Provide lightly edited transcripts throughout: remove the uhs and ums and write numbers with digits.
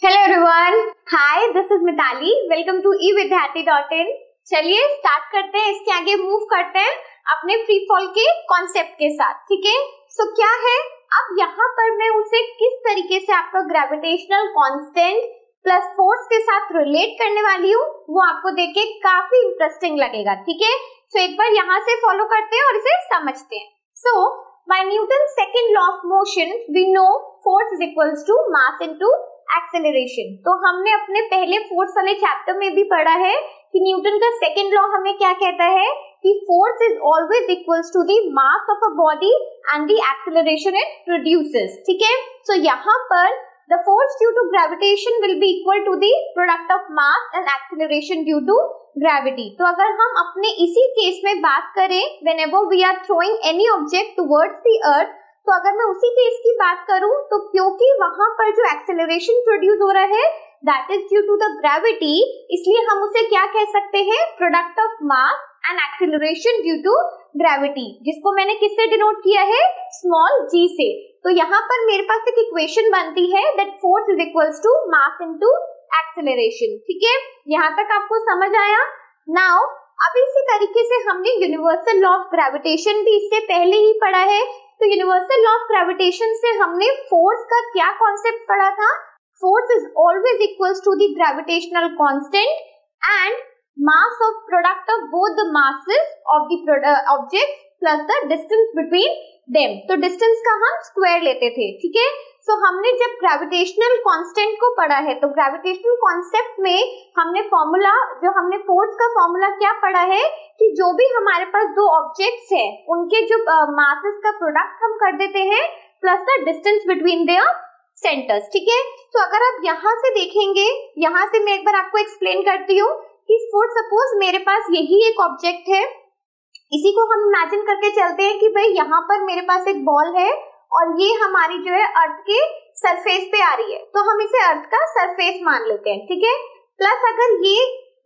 Hello everyone, hi, this is Mitali. Welcome to evidyarthi.in। चलिए start करते हैं, इसके आगे मूव करते हैं अपने फ्री फॉल के कॉन्सेप्ट के साथ। ठीक है, सो क्या है, अब यहाँ पर मैं उसे किस तरीके से आपका ग्रेविटेशनल कांस्टेंट प्लस फोर्स के साथ रिलेट करने वाली हूँ, वो आपको देख के काफी इंटरेस्टिंग लगेगा। ठीक है, सो एक बार यहाँ से फॉलो करते हैं और इसे समझते हैं। So by Newton second law of motion we know force is equals to mass into acceleration. तो हमने अपने पहले फोर्स वाले चैप्टर में भी पढ़ा है कि न्यूटन का सेकेंड लॉ हमें क्या कहता है कि force is always equals to the mass of a body and the acceleration it produces. ठीक है, सो यहाँ पर the force due to gravitation will be equal to the product of mass and acceleration due to gravity. तो अगर हम अपने इसी case में बात करें, whenever we are throwing any object towards the earth, तो अगर मैं उसी केस की बात करूं तो क्योंकि वहां पर जो एक्सेलरेशन प्रोड्यूस हो रहा है that is due to the gravity, इसलिए हम उसे क्या कह सकते हैं, product of mass and acceleration due to gravity, जिसको मैंने किससे डिनोट किया है, स्मॉल g से। तो यहाँ पर मेरे पास एक इक्वेशन बनती है that force is equals to mass into acceleration. ठीक है, यहाँ तक आपको समझ आया। नाउ अब इसी तरीके से हमने यूनिवर्सल लॉ ऑफ ग्रेविटेशन भी इससे पहले ही पढ़ा है। तो यूनिवर्सल लॉ ऑफ ग्रेविटेशन से हमने फोर्स का क्या कॉन्सेप्ट पढ़ा था, force is always equals to the gravitational constant and mass of product of both the masses of the objects plus the distance between them. तो डिस्टेंस का हम square लेते थे। ठीक है, सो हमने जब ग्रेविटेशनल कांस्टेंट को पढ़ा है तो ग्रेविटेशनल कॉन्सेप्ट में हमने फॉर्मूला, जो हमने फोर्स का फॉर्मूला क्या पढ़ा है कि जो भी हमारे पास दो ऑब्जेक्ट्स है उनके जो मासेस का प्रोडक्ट हम कर देते हैं plus the distance between their centres. ठीक है, तो अगर आप यहाँ से देखेंगे, यहाँ से मैं एक बार आपको एक्सप्लेन करती हूँ कि फॉर सपोज मेरे पास यही एक ऑब्जेक्ट है, इसी को हम इमेजिन करके चलते हैं कि भाई यहाँ पर मेरे पास एक बॉल है और ये हमारी जो है अर्थ के सरफेस पे आ रही है, तो हम इसे अर्थ का सरफेस मान लेते हैं। ठीक है, प्लस अगर ये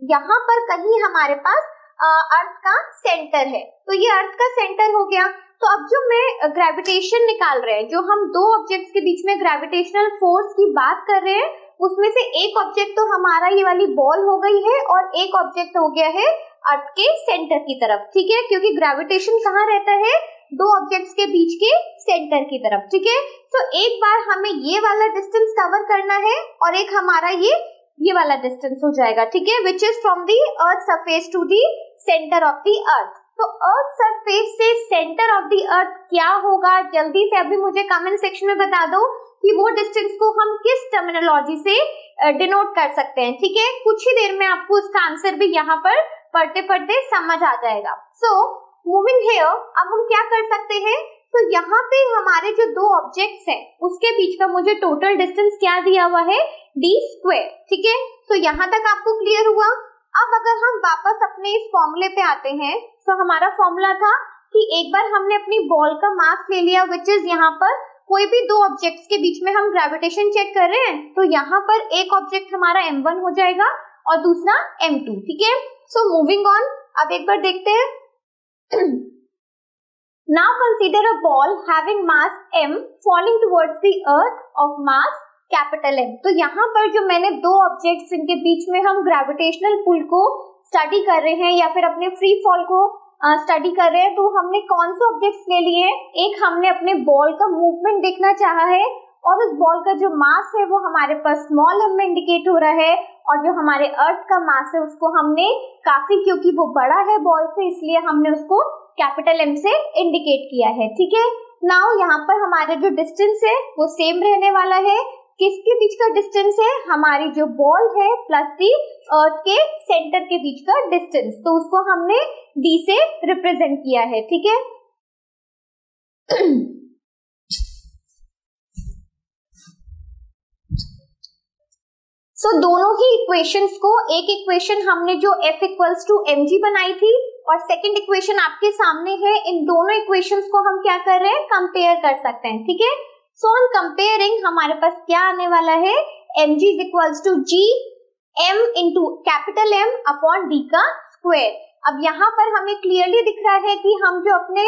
यहाँ पर कहीं हमारे पास अर्थ का सेंटर है, तो ये अर्थ का सेंटर हो गया। तो अब जो मैं ग्रेविटेशन निकाल रहे हैं, जो हम दो ऑब्जेक्ट्स के बीच में ग्रेविटेशनल फोर्स की बात कर रहे हैं, उसमें से एक ऑब्जेक्ट तो हमारा ये वाली बॉल हो गई है और एक ऑब्जेक्ट हो गया है अर्थ के सेंटर की तरफ। ठीक है, क्योंकि ग्रेविटेशन कहाँ रहता है, दो ऑब्जेक्ट्स के बीच के सेंटर की तरफ। ठीक है, तो एक बार हमें ये वाला डिस्टेंस कवर करना है और एक हमारा ये वाला डिस्टेंस हो जाएगा। ठीक है, which is from the earth surface to the centre of the earth. तो अर्थ सरफेस से सेंटर ऑफ दी अर्थ क्या होगा, जल्दी से अभी मुझे कमेंट सेक्शन में बता दो कि वो डिस्टेंस को हम किस टर्मिनोलॉजी से डिनोट कर सकते हैं। ठीक है, कुछ ही देर में आपको इसका आंसर भी यहाँ पर पढ़ते पढ़ते समझ आ जाएगा। सो मूविंग हियर, अब हम क्या कर सकते हैं, तो यहाँ पे हमारे जो दो ऑब्जेक्ट्स हैं उसके बीच का मुझे टोटल डिस्टेंस क्या दिया हुआ है, d स्क्वायर। ठीक है, तो यहाँ तक आपको क्लियर हुआ। अब अगर हम वापस अपने इस फॉर्मूले पे आते हैं, तो हमारा फॉर्मूला था कि एक बार हमने अपनी बॉल का मास ले लिया, विच इज यहाँ पर कोई भी दो ऑब्जेक्ट्स के बीच में हम ग्रेविटेशन चेक कर रहे हैं, तो यहाँ पर एक ऑब्जेक्ट हमारा m1 हो जाएगा और दूसरा m2। ठीक है, सो मूविंग ऑन, अब एक बार देखते हैं। Now consider a ball having mass m falling towards the earth of mass capital M। तो यहाँ पर जो मैंने दो ऑब्जेक्ट्स इनके बीच में हम ग्रेविटेशनल पुल को स्टडी कर रहे हैं या फिर अपने फ्री फॉल को स्टडी कर रहे हैं, तो हमने कौन से ऑब्जेक्ट्स ले लिए हैं, एक हमने अपने बॉल का मूवमेंट देखना चाहा है और उस बॉल का जो मास है वो हमारे पास स्मॉल m में इंडिकेट हो रहा है, और जो हमारे अर्थ का मास है उसको हमने काफी, क्योंकि वो बड़ा है बॉल से, इसलिए हमने उसको कैपिटल M से इंडिकेट किया है। ठीक है, नाउ यहाँ पर हमारा जो डिस्टेंस है वो सेम रहने वाला है। किसके बीच का डिस्टेंस है, हमारी जो बॉल है प्लस दी अर्थ के सेंटर के बीच का डिस्टेंस, तो उसको हमने d से रिप्रेजेंट किया है। ठीक है, सो दोनों ही इक्वेशंस को, एक इक्वेशन हमने जो F इक्वल्स टू mg बनाई थी और सेकंड इक्वेशन आपके सामने है, इन दोनों इक्वेशंस को हम क्या कर रहे हैं, कंपेयर कर सकते हैं। ठीक है, सो ऑन कंपेयरिंग हमारे पास क्या आने वाला है, mg is equals to g m into capital M upon d का स्क्वायर। अब यहाँ पर हमें क्लियरली दिख रहा है कि हम जो अपने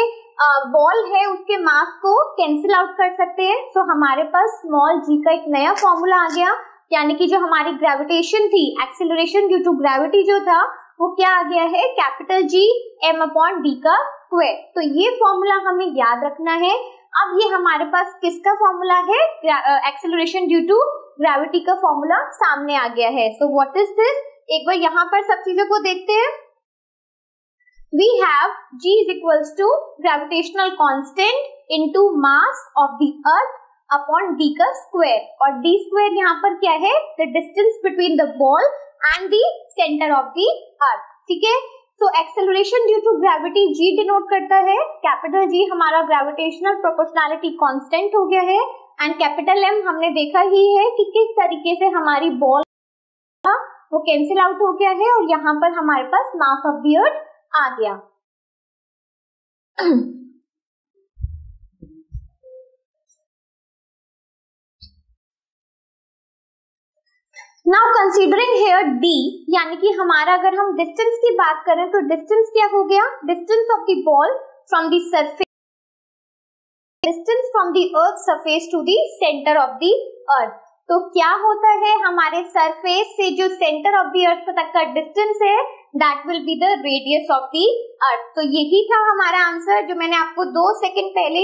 बॉल है उसके मास को कैंसिल आउट कर सकते हैं। सो हमारे पास स्मॉल g का एक नया फॉर्मूला आ गया यानी कि जो हमारी ग्रेविटेशन थी, एक्सेलरेशन ड्यू टू ग्रेविटी जो था वो क्या आ गया है, कैपिटल G m/d का स्क्वायर। तो ये फॉर्मूला हमें याद रखना है। अब ये हमारे पास किसका फॉर्मूला है, एक्सेलरेशन ड्यू टू ग्रेविटी का फॉर्मूला सामने आ गया है। सो व्हाट इज दिस, एक बार यहाँ पर सब चीजों को देखते हैं। We have G is equals to gravitational constant into mass of the earth upon D का square, और D square यहाँ पर क्या है, the distance between the ball and the center of the earth, ठीक है। So acceleration due to gravity G denote करता है, कैपिटल G हमारा gravitational proportionality constant हो गया है, एंड कैपिटल M हमने देखा ही है कि किस तरीके से हमारी बॉल वो कैंसिल आउट हो गया है, और यहाँ पर हमारे पास मास ऑफ द अर्थ आ गया। नाउ कंसीडरिंग हेयर D, यानी कि हमारा अगर हम डिस्टेंस की बात करें तो डिस्टेंस क्या हो गया, distance of the ball from the surface, distance from the earth surface to the centre of the earth. तो क्या होता है, हमारे सरफेस से जो सेंटर ऑफ द अर्थ तक का डिस्टेंस है, that will be the radius of the earth. तो यही था हमारा आंसर जो मैंने आपको 2 सेकंड पहले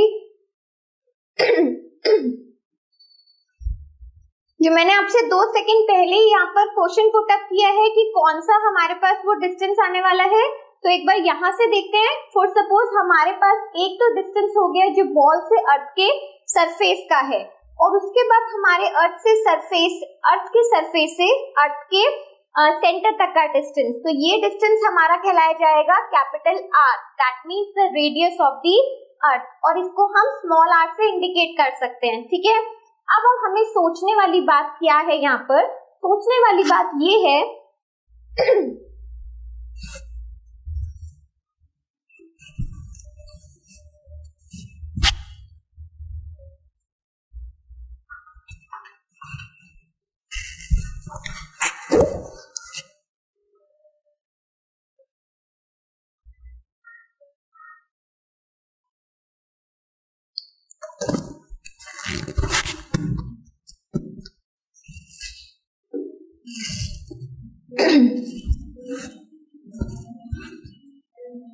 यहाँ पर क्वेश्चन पुट अप किया है कि कौन सा हमारे पास वो डिस्टेंस आने वाला है। तो एक बार यहाँ से देखते हैं। फॉर सपोज हमारे पास एक तो डिस्टेंस हो गया जो बॉल से अर्थ के सरफेस का है, और उसके बाद हमारे अर्थ के सरफेस से अर्थ के सेंटर तक का डिस्टेंस। तो ये डिस्टेंस हमारा कहलाया जाएगा capital R, that means the radius of the अर्थ, और इसको हम स्मॉल r से इंडिकेट कर सकते हैं, ठीक है। अब हमें सोचने वाली बात क्या है, यहाँ पर सोचने वाली बात ये है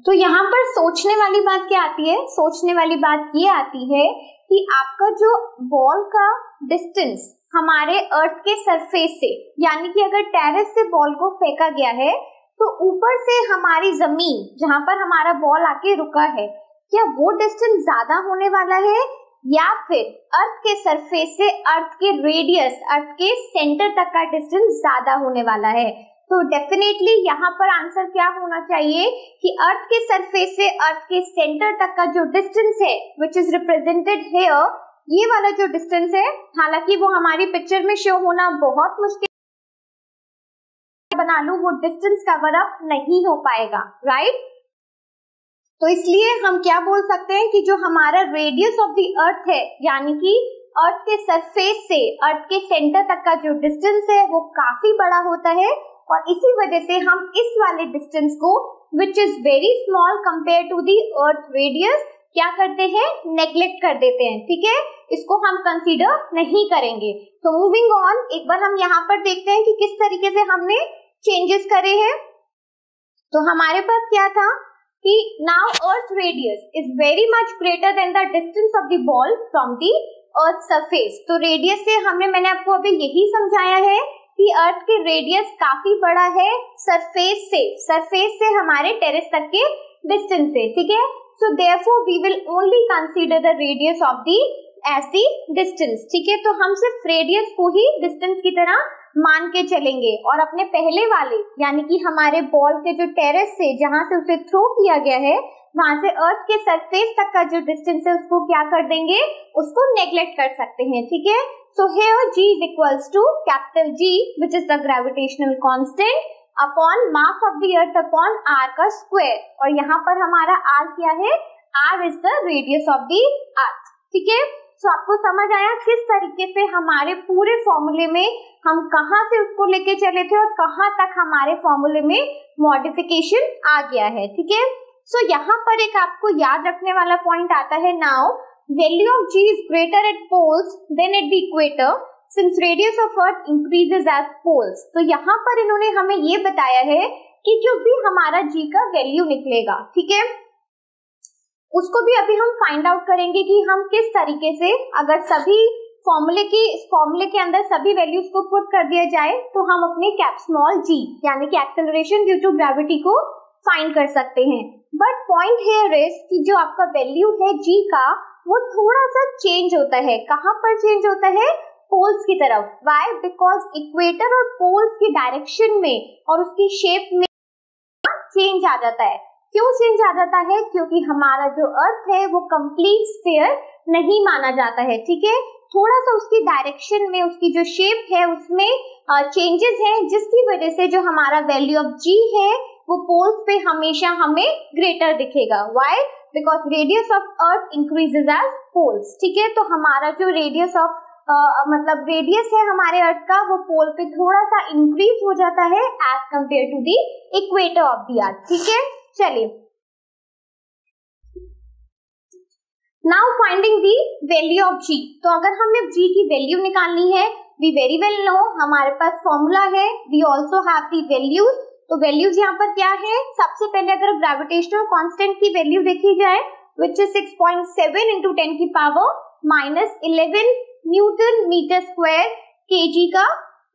तो यहाँ पर सोचने वाली बात क्या आती है, सोचने वाली बात ये आती है कि आपका जो बॉल का डिस्टेंस हमारे अर्थ के सरफेस से, यानी कि अगर टेरेस से बॉल को फेंका गया है तो ऊपर से हमारी जमीन जहां पर हमारा बॉल आके रुका है, क्या वो डिस्टेंस ज्यादा होने वाला है, या फिर अर्थ के सरफेस से अर्थ के रेडियस, अर्थ के सेंटर तक का डिस्टेंस ज्यादा होने वाला है। तो डेफिनेटली यहाँ पर आंसर क्या होना चाहिए कि अर्थ के सरफेस से अर्थ के सेंटर तक का जो डिस्टेंस है, विच इज रिप्रेजेंटेड हियर, ये वाला जो डिस्टेंस है, हालांकि वो हमारी पिक्चर में शो होना बहुत मुश्किल बना लूं, वो डिस्टेंस कवर अप नहीं हो पाएगा, राइट। तो इसलिए हम क्या बोल सकते हैं कि जो हमारा रेडियस ऑफ द अर्थ है, यानी कि अर्थ के सरफेस से अर्थ के सेंटर तक का जो डिस्टेंस है वो काफी बड़ा होता है, और इसी वजह से हम इस वाले डिस्टेंस को, which is very small compare to the earth radius, क्या करते हैं, नेग्लेक्ट कर देते हैं, ठीक है, इसको हम कंसीडर नहीं करेंगे। तो मूविंग ऑन, एक बार हम यहाँ पर देखते हैं कि किस तरीके से हमने चेंजेस करे हैं। तो हमारे पास क्या था कि now earth radius is very much greater than the distance of the ball from the earth surface. तो रेडियस से मैंने आपको अभी यही समझाया है कि अर्थ के रेडियस काफी बड़ा है सरफेस से हमारे टेरेस तक के डिस्टेंस से, ठीक है। So therefore we will only consider the radius of the as the distance, ठीक है। तो हम सिर्फ रेडियस को ही डिस्टेंस की तरह मान के चलेंगे, और अपने पहले वाले यानी कि हमारे बॉल के जो टेरेस से जहां से उसे थ्रो किया गया है, वहां से अर्थ के सरफेस तक का जो डिस्टेंस है उसको क्या कर देंगे, उसको नेग्लेक्ट कर सकते हैं, ठीक है। So here G is equals to capital G, which is the gravitational constant upon mass of the earth upon R का स्क्वायर, और यहाँ पर हमारा R क्या है, R is the radius of the earth, ठीक है। तो आपको समझ आया किस तरीके से हमारे पूरे फॉर्मूले में हम कहाँ से उसको लेके चले थे और कहाँ तक हमारे फॉर्मूले में मॉडिफिकेशन आ गया है, ठीक है। सो यहाँ पर एक आपको याद रखने वाला पॉइंट आता है, now value of G is greater at poles than at the equator, since radius of earth increases as poles, तो यहाँ पर इन्होंने हमें ये बताया है कि जो भी हमारा जी का वैल्यू निकलेगा, ठीक है, उसको भी अभी हम फाइंड आउट करेंगे कि हम किस तरीके से, अगर सभी फॉर्मूले के अंदर सभी वैल्यूज को पुट कर दिया जाए तो हम अपने कैप स्मॉल जी यानी कि एक्सेलरेशन ड्यू टू ग्रेविटी को फाइंड कर सकते हैं। बट पॉइंट हियर इज कि जो आपका वैल्यू है जी का वो थोड़ा सा चेंज होता है। कहाँ पर चेंज होता है? पोल्स की तरफ। वाई? बिकॉज इक्वेटर और पोल्स की डायरेक्शन में और उसकी शेप में चेंज आ जाता है। क्यों चेंज आ जाता है? क्योंकि हमारा जो अर्थ है वो कंप्लीट स्फीयर नहीं माना जाता है, ठीक है, थोड़ा सा उसकी डायरेक्शन में, उसकी जो शेप है उसमें चेंजेस हैं, जिसकी वजह से जो हमारा वैल्यू ऑफ जी है वो पोल्स पे हमेशा हमें ग्रेटर दिखेगा। Why? Because radius of earth increases as poles, ठीक है, तो हमारा जो रेडियस ऑफ मतलब रेडियस है हमारे अर्थ का वो पोल पे थोड़ा सा इंक्रीज हो जाता है as compared to the equator of the earth, ठीक है। चलिए, now finding the value of G. तो अगर हमें जी की वैल्यू निकालनी है, वी वेरी वेल नो, हमारे पास फॉर्मूला है, we also have the values. तो वैल्यूज यहाँ पर क्या है? सबसे पहले अगर ग्रेविटेशनल कांस्टेंट की वैल्यू देखी जाए विच इज 6.7 into 10 की power -11 newton metre square KG का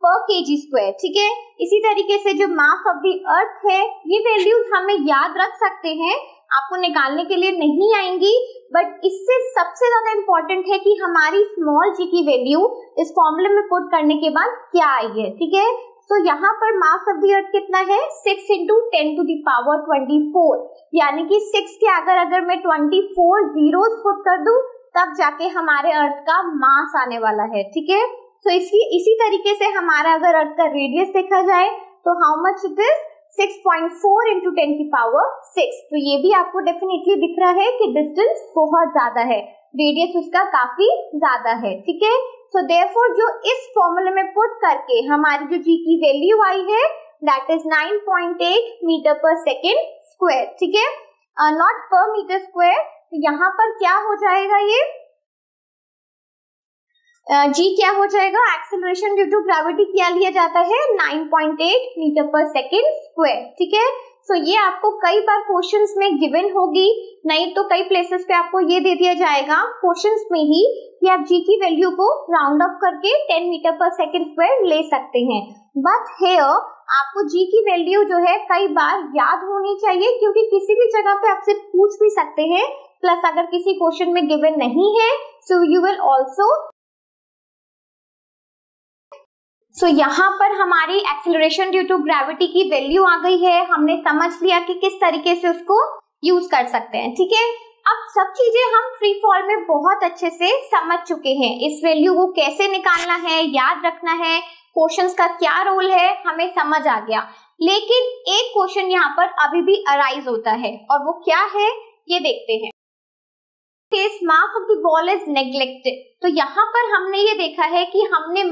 पर केजी स्क्वायर, ठीक है। इसी तरीके से जो मास ऑफ द अर्थ है, ये वैल्यूज हमें याद रख सकते हैं, आपको निकालने के लिए नहीं आएंगी, बट इससे सबसे ज्यादा इंपॉर्टेंट है कि हमारी स्मॉल जी की वैल्यू इस फॉर्मूले में पुट करने के बाद क्या आई है, ठीक है। सो यहाँ पर मास ऑफ द अर्थ कितना है? 6 into 10 to the power 24, यानी कि 6 के अगर मैं 24 जीरोस पुट कर दूं तब जाके हमारे अर्थ का मास आने वाला है, ठीक है। तो इसी तरीके से हमारा अगर अर्थ का रेडियस देखा जाए तो how much it is? 6.4 into 10 की पावर 6। तो ये भी आपको डेफिनेटली दिख रहा है कि डिस्टेंस बहुत ज्यादा है, रेडियस उसका काफी ज्यादा है, ठीक है। सो देयरफॉर जो इस फॉर्मूले में पुट करके हमारी जो जी की वैल्यू आई है दैट इज 9.8 मीटर पर सेकेंड स्क्वायर, ठीक है, नॉट पर मीटर स्क्वायर। तो यहाँ पर क्या हो जाएगा? ये जी क्या हो जाएगा? एक्सेलरेशन ड्यू टू ग्रेविटी क्या लिया जाता है? 9.8 मीटर पर सेकेंड स्क्वायर, ठीक है। सो ये आपको कई बार क्वेश्चंस में गिवन होगी, नहीं तो कई प्लेसेस पे आपको ये दे दिया जाएगा क्वेश्चंस में ही कि आप जी की वैल्यू को राउंड ऑफ करके 10 मीटर पर सेकेंड स्क्वायर ले सकते हैं। बट हेयर आपको जी की वैल्यू जो है कई बार याद होनी चाहिए, क्योंकि किसी भी जगह पे आपसे पूछ भी सकते हैं, प्लस अगर किसी क्वेश्चन में गिवन नहीं है सो यू विल ऑल्सो। सो यहाँ पर हमारी एक्सेलरेशन ड्यू टू ग्रेविटी की वैल्यू आ गई है, हमने समझ लिया कि किस तरीके से उसको यूज कर सकते हैं, ठीक है। अब सब चीजें हम फ्री फॉल में बहुत अच्छे से समझ चुके हैं, इस वैल्यू को कैसे निकालना है, याद रखना है, क्वेश्चंस का क्या रोल है, हमें समझ आ गया। लेकिन एक क्वेश्चन यहाँ पर अभी भी अराइज होता है और वो क्या है ये देखते हैं। Mass of the ball is neglected. तो यहाँ पर हमने ये देखा है कि हमने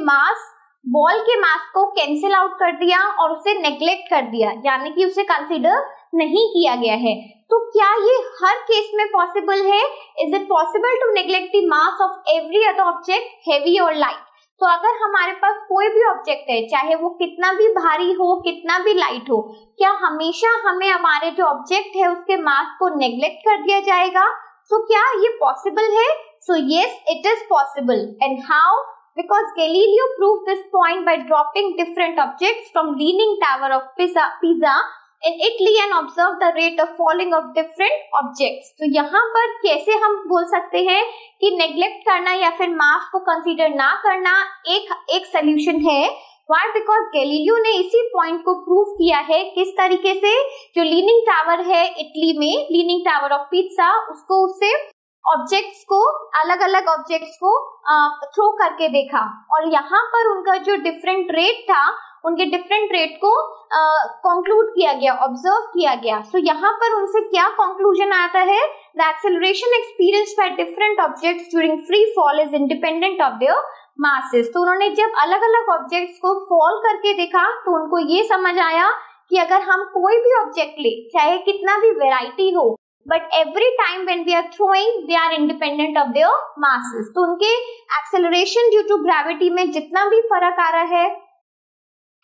बॉल के मास को कैंसिल आउट कर दिया और उसे नेग्लेक्ट कर दिया, यानी कि उसे कंसीडर नहीं किया गया है। तो क्या ये हर केस में पॉसिबल है? Is it possible to neglect the mass of every other object, heavy और लाइट? तो अगर हमारे पास कोई भी ऑब्जेक्ट है, चाहे वो कितना भी भारी हो, कितना भी लाइट हो, क्या हमेशा हमें हमारे जो ऑब्जेक्ट है उसके मास को नेग्लेक्ट कर दिया जाएगा? सो क्या ये पॉसिबल है? So yes, it is possible. And how? Because Galileo proved this point by dropping different objects from Leaning Tower of Pisa in Italy and observed the rate of falling of different objects. तो यहाँ पर कैसे हम बोल सकते हैं कि neglect करना या फिर मास को कंसीडर ना करना एक सोल्यूशन है। Why? Because Galileo ने इसी पॉइंट को प्रूव किया है, किस तरीके से? जो लीनिंग टावर है इटली में, लीनिंग टावर ऑफ पिज़ा, उसको उससे ऑब्जेक्ट्स को, अलग अलग ऑब्जेक्ट्स को थ्रो करके देखा और यहाँ पर उनका जो डिफरेंट रेट था, उनके डिफरेंट रेट को कंक्लूड किया गया, ऑब्जर्व किया गया। सो यहाँ पर उनसे क्या कंक्लूजन आता है? The acceleration experienced by different objects during free fall is independent of their masses. तो उन्होंने जब अलग अलग ऑब्जेक्ट्स को फॉल करके देखा तो उनको ये समझ आया कि अगर हम कोई भी ऑब्जेक्ट ले, चाहे कितना भी वेराइटी हो, but every time when we are throwing they are independent of their masses. तो उनके एक्सेलरेशन ड्यू टू ग्रेविटी में जितना भी फर्क आ रहा है,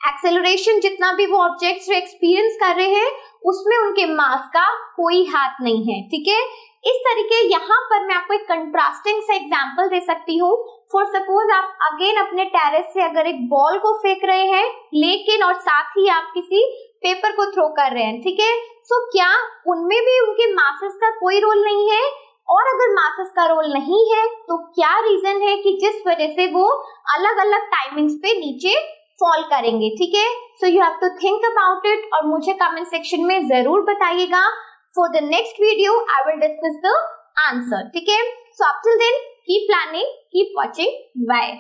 एक्सेलरेशन जितना भी वो ऑब्जेक्ट्स एक्सपीरियंस कर रहे हैं, उसमें उनके मास का कोई हाथ नहीं है। ठीक है, इस तरीके यहाँ पर मैं आपको एक कंट्रास्टिंग सा एग्जांपल दे सकती हूँ। फॉर सपोज आप अगेन अपने टेरेस से अगर एक बॉल को फेंक रहे हैं, लेकिन और साथ ही आप किसी पेपर को थ्रो कर रहे हैं। ठीक है, सो क्या उनमें भी उनके मासेस का कोई रोल नहीं है? और अगर मासेस का रोल नहीं है तो क्या रीजन है कि जिस वजह से वो अलग अलग टाइमिंग्स पे नीचे फॉल करेंगे? ठीक है, so you have to think about it और मुझे कमेंट सेक्शन में जरूर बताइएगा। For the next video I will discuss the answer. ठीक है, so up till then keep planning, keep watching, bye.